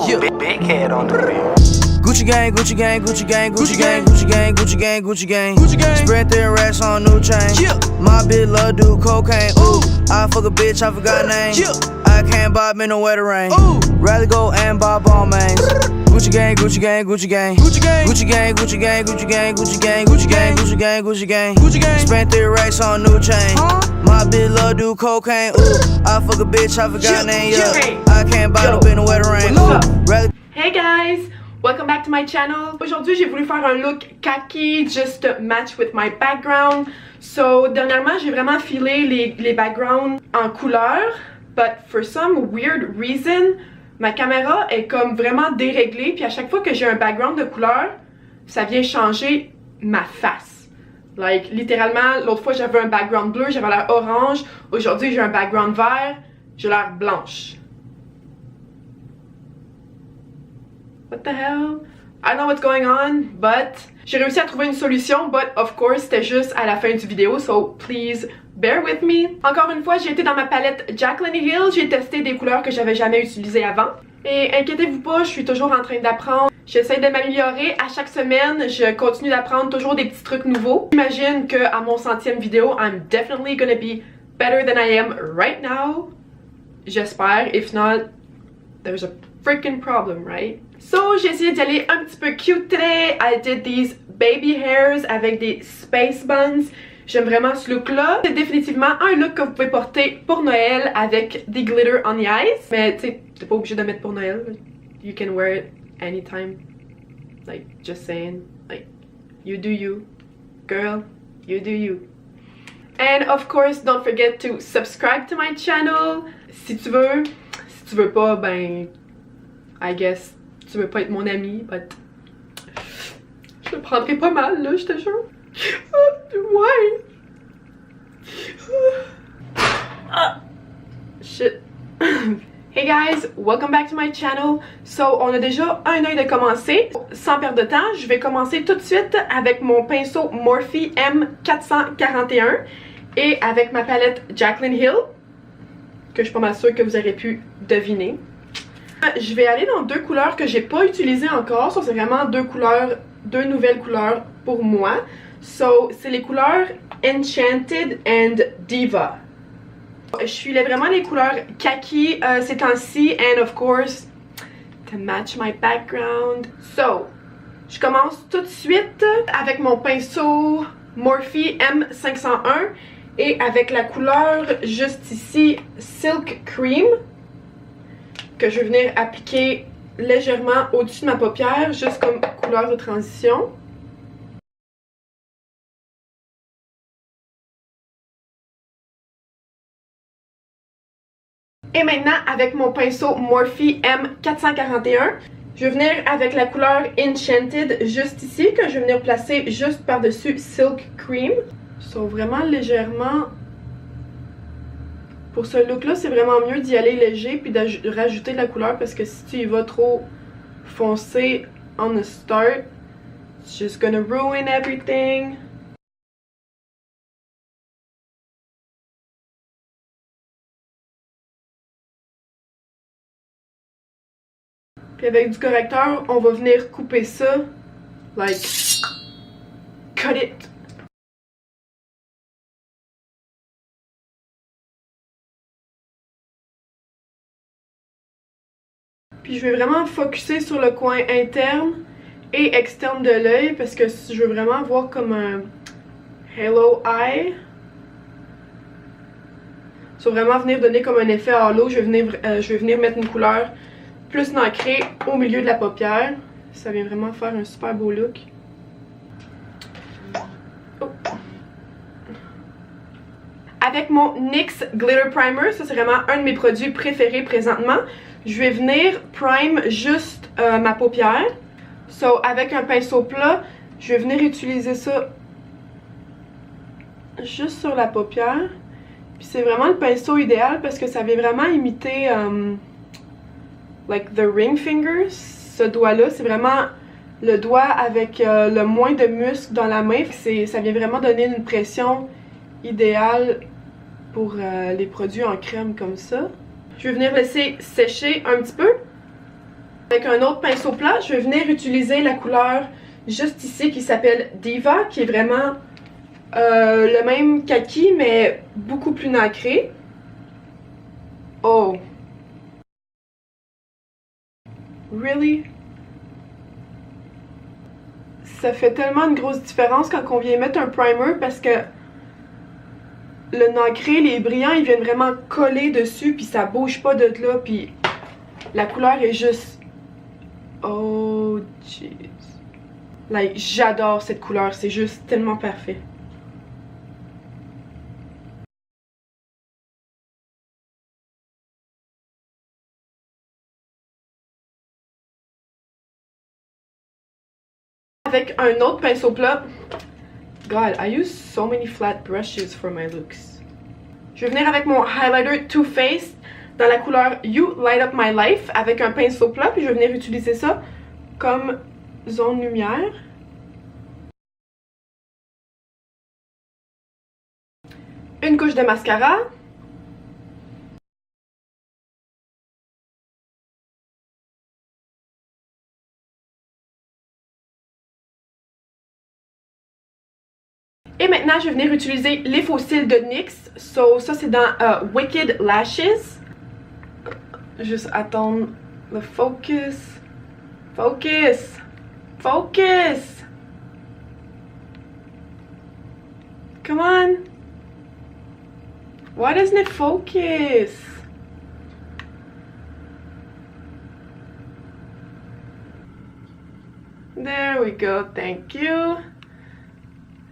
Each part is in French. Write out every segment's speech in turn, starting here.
Yeah. Big head on the beat. Gucci gang, Gucci gang, Gucci gang, Gucci gang, Gucci gang, Gucci gang, Gucci gang, Gucci gang. Spread their racks on new chain. Yeah. My bitch love do cocaine. Ooh, I fuck a bitch, I forgot name. Yeah. I can't bob in the weather rain. Ooh, rather go and bob all mains. Gucci gang, Gucci gang, Gucci gang, Gucci gang, Gucci gang, Gucci gang, Gucci gang, Gucci gang, Gucci gang, Gucci gang, Gucci gang, Gucci gang. Spent 3 racks on new chain. My bitch love do cocaine. Ooh, I fuck a bitch, I forgot name. Yeah, I can't buy up in the weather rain. Ooh, hey guys, welcome back to my channel. Aujourd'hui, j'ai voulu faire un look khaki, just to match with my background. So, dernièrement, j'ai vraiment filé les backgrounds en couleur, but for some weird reason, ma caméra est comme vraiment déréglée, puis à chaque fois que j'ai un background de couleur, ça vient changer ma face. Like, littéralement, l'autre fois j'avais un background bleu, j'avais l'air orange. Aujourd'hui, j'ai un background vert, j'ai l'air blanche. What the hell? I don't know what's going on, but j'ai réussi à trouver une solution, but of course, c'était juste à la fin du vidéo, so please bear with me. Encore une fois, j'ai été dans ma palette Jaclyn Hill, j'ai testé des couleurs que j'avais jamais utilisées avant. Et inquiétez-vous pas, je suis toujours en train d'apprendre. J'essaie de m'améliorer à chaque semaine, je continue d'apprendre toujours des petits trucs nouveaux. J'imagine qu'à mon 100e vidéo, I'm definitely gonna be better than I am right now. J'espère, if not, there's a freaking problem, right? So, j'ai essayé d'y aller un petit peu cute today. I did these baby hairs avec des space buns. J'aime vraiment ce look-là. C'est définitivement un look que vous pouvez porter pour Noël avec des glitter on the eyes. Mais tu sais, t'es pas obligé de mettre pour Noël. You can wear it anytime. Like, just saying. Like, you do you. Girl, you do you. And of course, don't forget to subscribe to my channel. Si tu veux. Si tu veux pas, ben, I guess, tu veux pas être mon ami, but je le prendrai pas mal, là, je te jure. Why? Shit. Hey guys, welcome back to my channel. So, on a déjà un œil de commencer. Sans perdre de temps, je vais commencer tout de suite avec mon pinceau Morphe M441 et avec ma palette Jaclyn Hill, que je suis pas mal sûre que vous aurez pu deviner. Je vais aller dans 2 couleurs que j'ai pas utilisées encore. So, c'est vraiment 2 couleurs, 2 nouvelles couleurs pour moi. So, c'est les couleurs Enchanted and Diva. Je filais vraiment les couleurs kaki ces temps-ci, and of course, to match my background. So, je commence tout de suite avec mon pinceau Morphe M501 et avec la couleur juste ici, Silk Cream, que je vais venir appliquer légèrement au-dessus de ma paupière, juste comme couleur de transition. Et maintenant, avec mon pinceau Morphe M441, je vais venir avec la couleur Enchanted juste ici, que je vais venir placer juste par-dessus Silk Cream. So, vraiment légèrement. Pour ce look-là, c'est vraiment mieux d'y aller léger puis de rajouter de la couleur, parce que si tu y vas trop foncé on the start, it's just gonna ruin everything. Puis avec du correcteur, on va venir couper ça, like, cut it. Puis je vais vraiment focusser sur le coin interne et externe de l'œil, parce que je veux vraiment avoir comme un halo eye. Je veux vraiment venir donner comme un effet halo. Je vais venir mettre une couleur plus nacrée au milieu de la paupière. Ça vient vraiment faire un super beau look. Oh. Avec mon NYX Glitter Primer, ça c'est vraiment un de mes produits préférés présentement. Je vais venir prime juste ma paupière. So, avec un pinceau plat, je vais venir utiliser ça juste sur la paupière. Puis c'est vraiment le pinceau idéal parce que ça vient vraiment imiter like the ring fingers. Ce doigt-là, c'est vraiment le doigt avec le moins de muscles dans la main. Ça vient vraiment donner une pression idéale pour les produits en crème comme ça. Je vais venir laisser sécher un petit peu. Avec un autre pinceau plat, je vais venir utiliser la couleur juste ici qui s'appelle Diva, qui est vraiment le même kaki mais beaucoup plus nacré. Oh! Really? Ça fait tellement une grosse différence quand on vient mettre un primer parce que le nacré, les brillants, ils viennent vraiment coller dessus puis ça bouge pas de là puis la couleur est juste... Oh jeez. Like, j'adore cette couleur, c'est juste tellement parfait. Avec un autre pinceau plat. God, I use so many flat brushes for my looks. Je vais venir avec mon highlighter Too Faced dans la couleur You Light Up My Life avec un pinceau plat, puis je vais venir utiliser ça comme zone lumière. Une couche de mascara. Et maintenant, je vais venir utiliser les faux cils de NYX. So, ça, c'est dans Wicked Lashes. Juste attendre le focus. Focus! Focus! Come on! Why doesn't it focus? There we go, thank you.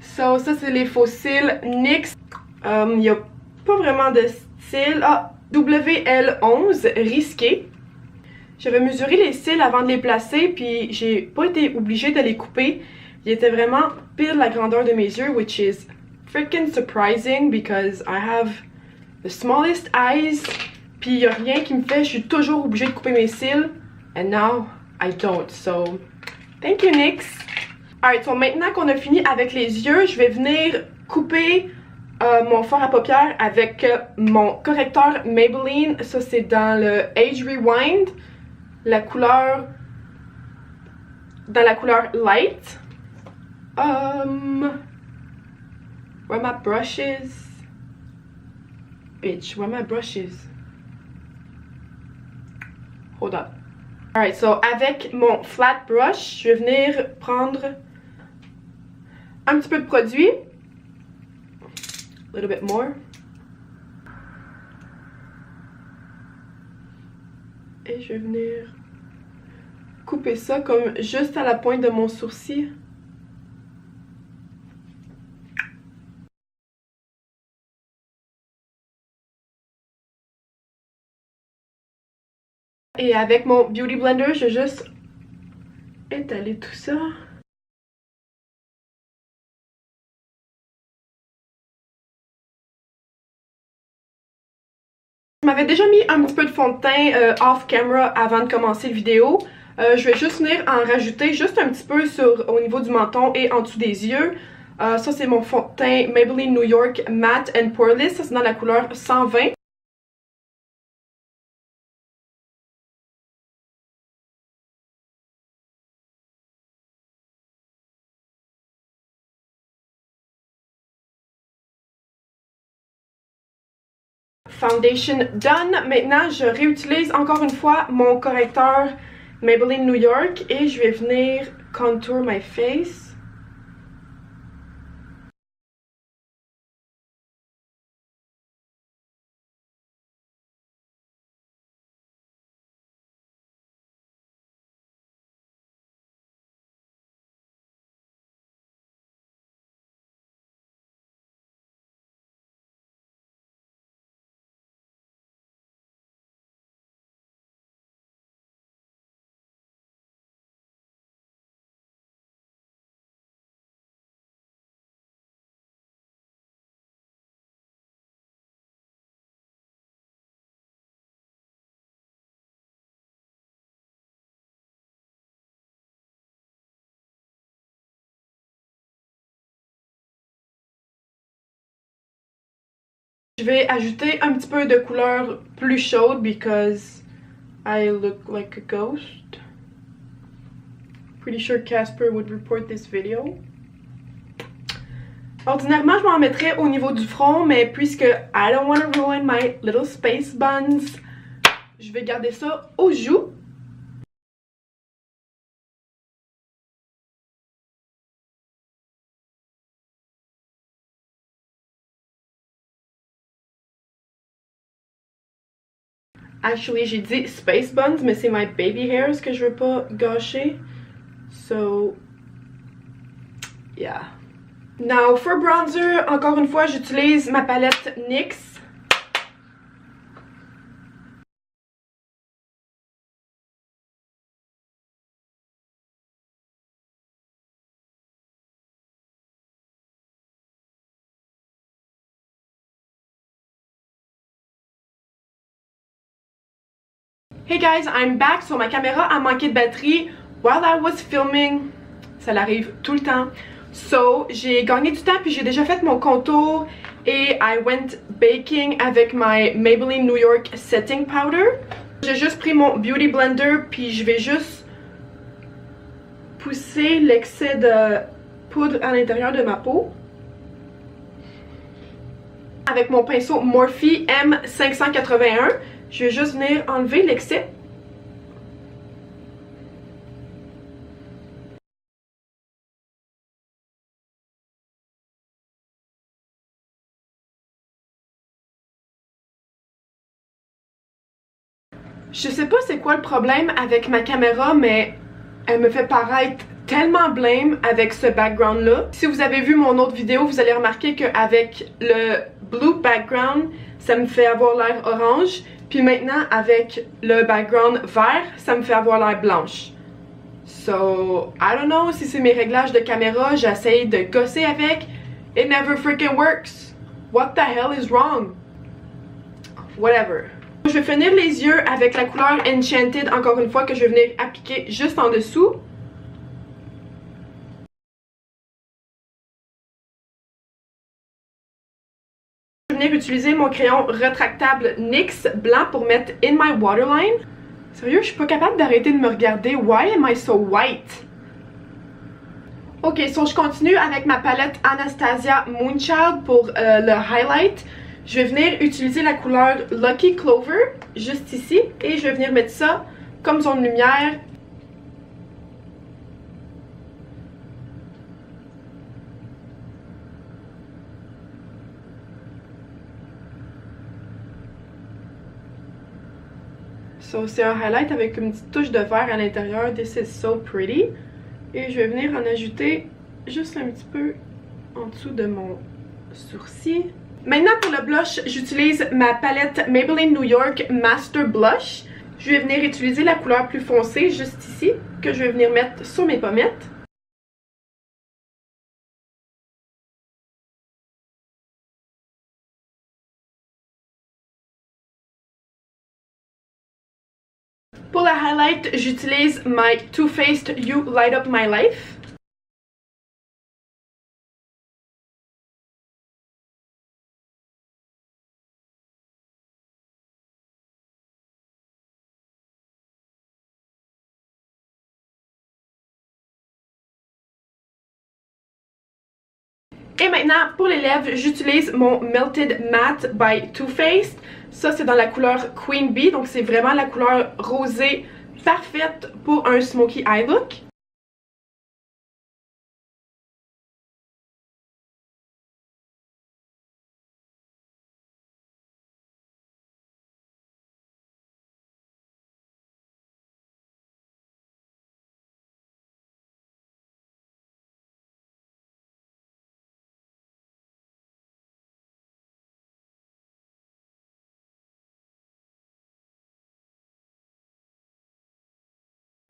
So, ça c'est les faux cils NYX. Il n'y a pas vraiment de style. Ah, WL11 risqué. J'avais mesuré les cils avant de les placer, puis j'ai pas été obligée de les couper. Ils étaient vraiment pile la grandeur de mes yeux, which is freaking surprising because I have the smallest eyes. Puis il n'y a rien qui me fait, je suis toujours obligée de couper mes cils. And now, I don't. So, thank you NYX. Alright, so maintenant qu'on a fini avec les yeux, je vais venir couper mon fard à paupières avec mon correcteur Maybelline. Ça, c'est dans le Age Rewind. La couleur... Dans la couleur Light. Where my brushes? Bitch, where my brushes? Hold up. Alright, so avec mon flat brush, je vais venir prendre un petit peu de produit. A little bit more. Et je vais venir couper ça comme juste à la pointe de mon sourcil. Et avec mon Beauty Blender, je vais juste étaler tout ça. Je m'avais déjà mis un petit peu de fond de teint off camera avant de commencer la vidéo. Je vais juste venir en rajouter juste un petit peu au niveau du menton et en dessous des yeux. Ça c'est mon fond de teint Maybelline New York Matte and Poreless. Ça c'est dans la couleur 120. Foundation done. Maintenant, je réutilise encore une fois mon correcteur Maybelline New York et je vais venir contour my face. Je vais ajouter un petit peu de couleur plus chaude because I look like a ghost. Pretty sure Casper would report this video. Ordinairement, je m'en mettrais au niveau du front, mais puisque I don't want to ruin my little space buns, je vais garder ça aux joues. Actually, j'ai dit space buns, mais c'est my baby hairs que je veux pas gâcher. So, yeah. Now, for bronzer, encore une fois, j'utilise ma palette NYX. Hey guys, I'm back. So ma caméra a manqué de batterie while I was filming. Ça l'arrive tout le temps. So j'ai gagné du temps puis j'ai déjà fait mon contour et I went baking avec my Maybelline New York Setting Powder. J'ai juste pris mon Beauty Blender puis je vais juste pousser l'excès de poudre à l'intérieur de ma peau. Avec mon pinceau Morphe M581. Je vais juste venir enlever l'excès. Je sais pas c'est quoi le problème avec ma caméra, mais elle me fait paraître tellement blême avec ce background là. Si vous avez vu mon autre vidéo, vous allez remarquer qu'avec le blue background, ça me fait avoir l'air orange. Puis maintenant, avec le background vert, ça me fait avoir l'air blanche. So, I don't know si c'est mes réglages de caméra, j'essaye de gosser avec. It never freaking works. What the hell is wrong? Whatever. Je vais finir les yeux avec la couleur Enchanted, encore une fois, que je vais venir appliquer juste en dessous. Je vais venir utiliser mon crayon retractable NYX blanc pour mettre in my waterline. Sérieux, je suis pas capable d'arrêter de me regarder. Why am I so white? Ok, so je continue avec ma palette Anastasia Moonchild pour le highlight. Je vais venir utiliser la couleur Lucky Clover, juste ici, et je vais venir mettre ça comme zone lumière. So, c'est un highlight avec une petite touche de vert à l'intérieur. This is so pretty. Et je vais venir en ajouter juste un petit peu en dessous de mon sourcil. Maintenant pour le blush, j'utilise ma palette Maybelline New York Master Blush. Je vais venir utiliser la couleur plus foncée juste ici, que je vais venir mettre sur mes pommettes. Pour la highlight, j'utilise my Too Faced You Light Up My Life. Et maintenant, pour les lèvres, j'utilise mon Melted Matte by Too Faced. Ça, c'est dans la couleur Queen Bee, donc c'est vraiment la couleur rosée parfaite pour un smoky eye look.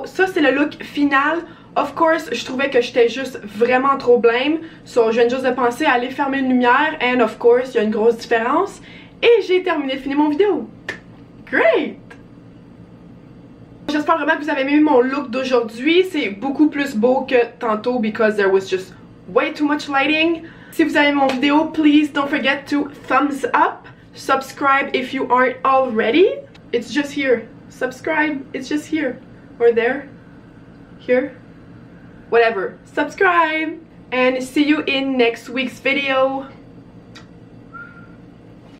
Ça, c'est le look final. Of course, je trouvais que j'étais juste vraiment trop blême. So, je viens juste de penser à aller fermer une lumière. And of course, il y a une grosse différence. Et j'ai terminé de finir mon vidéo. Great! J'espère vraiment que vous avez aimé mon look d'aujourd'hui. C'est beaucoup plus beau que tantôt because there was just way too much lighting. Si vous avez aimé mon vidéo, please don't forget to thumbs up. Subscribe if you aren't already. It's just here. Subscribe. It's just here. Or there. Here. whatever, subscribe, and see you in next week's video.